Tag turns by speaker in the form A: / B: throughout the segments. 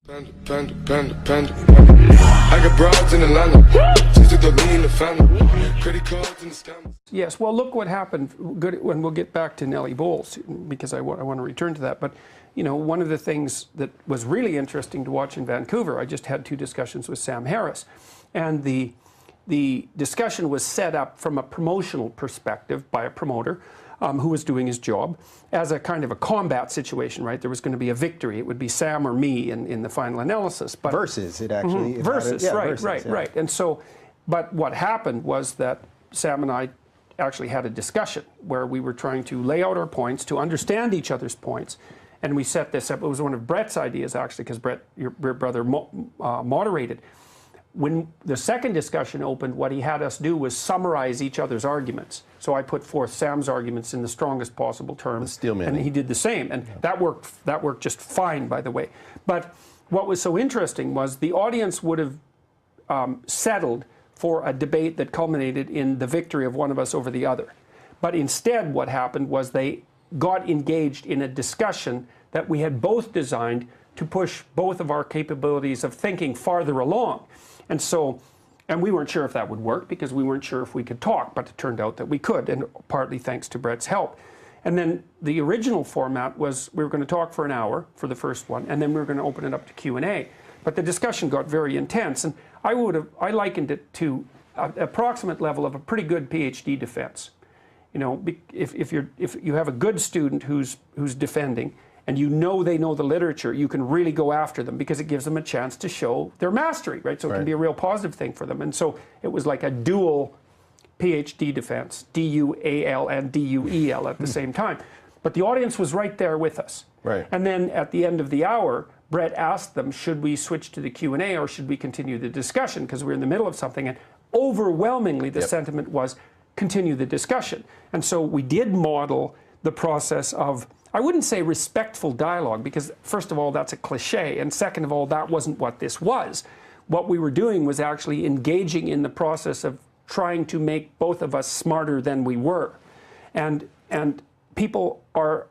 A: I got broads in Atlanta. Just to the lean, the family. Credit cards and the scammers.
B: Yes, well, look what happened. Good, when we'll get back to Nellie Bowles, because I want to return to that. But, you know, one of the things that was really interesting to watch in Vancouver, I just had 2 discussions with Sam Harris, and the discussion was set up from a promotional perspective by a promoter who was doing his job as a kind of a combat situation, right? There was going to be a victory. It would be Sam or me in the final analysis. But
C: versus, it actually...
B: Versus,
C: yeah,
B: right,
C: versus,
B: right,
C: yeah.
B: right. And so, but what happened was that Sam and I actually had a discussion where we were trying to lay out our points, to understand each other's points, and we set this up. It was one of Brett's ideas, actually, because Brett, your brother, moderated. When the second discussion opened, what he had us do was summarize each other's arguments. So I put forth Sam's arguments in the strongest possible terms, and he did the same. And that worked just fine, by the way. But what was so interesting was the audience would have settled for a debate that culminated in the victory of one of us over the other. But instead, what happened was they got engaged in a discussion that we had both designed to push both of our capabilities of thinking farther along. And so, and we weren't sure if that would work because we weren't sure if we could talk, but it turned out that we could, and partly thanks to Brett's help. And then the original format was we were going to talk for an hour for the first one, and then we were going to open it up to Q&A. But the discussion got very intense, and I likened it to an approximate level of a pretty good PhD defense. You know, if you have a good student who's defending, and you know they know the literature, you can really go after them because it gives them a chance to show their mastery, right? So it can be a real positive thing for them. And so it was like a dual PhD defense, D-U-A-L and D-U-E-L at the same time. But the audience was right there with us.
D: Right.
B: And then at the end of the hour, Brett asked them, should we switch to the Q&A or should we continue the discussion? Because we're in the middle of something. And overwhelmingly, the sentiment was continue the discussion. And so we did model the process of, I wouldn't say respectful dialogue, because first of all, that's a cliche, and second of all, that wasn't what this was. What we were doing was actually engaging in the process of trying to make both of us smarter than we were. And people are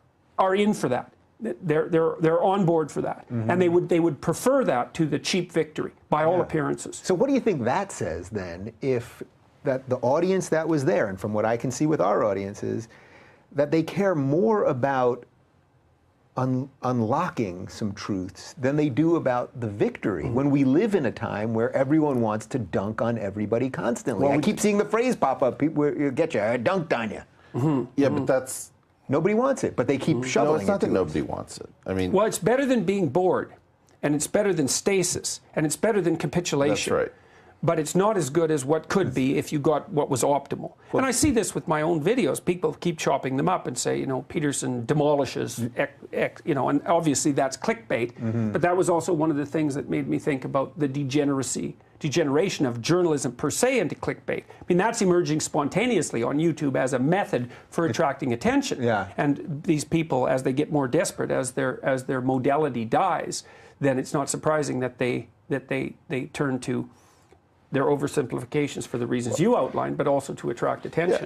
B: in for that. They're on board for that. And they would prefer that to the cheap victory, by all appearances.
C: So what do you think that says then, if that the audience that was there, and from what I can see with our audiences, that they care more about unlocking some truths than they do about the victory, when we live in a time where everyone wants to dunk on everybody constantly. Well, I keep seeing the phrase pop up, people get you, I dunked on you.
D: Yeah, but that's...
C: Nobody wants it, but they keep shoveling it.
D: No, it's not that nobody wants it. I mean...
B: Well, it's better than being bored, and it's better than stasis, and it's better than capitulation.
D: That's right.
B: But it's not as good as what could be if you got what was optimal. And I see this with my own videos. People keep chopping them up and say, you know, Peterson demolishes, you know, and obviously that's clickbait. But that was also one of the things that made me think about the degeneration of journalism per se into clickbait. I mean, that's emerging spontaneously on YouTube as a method for attracting attention. And these people, as they get more desperate, as their modality dies, then it's not surprising that they turn to their oversimplifications for the reasons you outlined, but also to attract attention.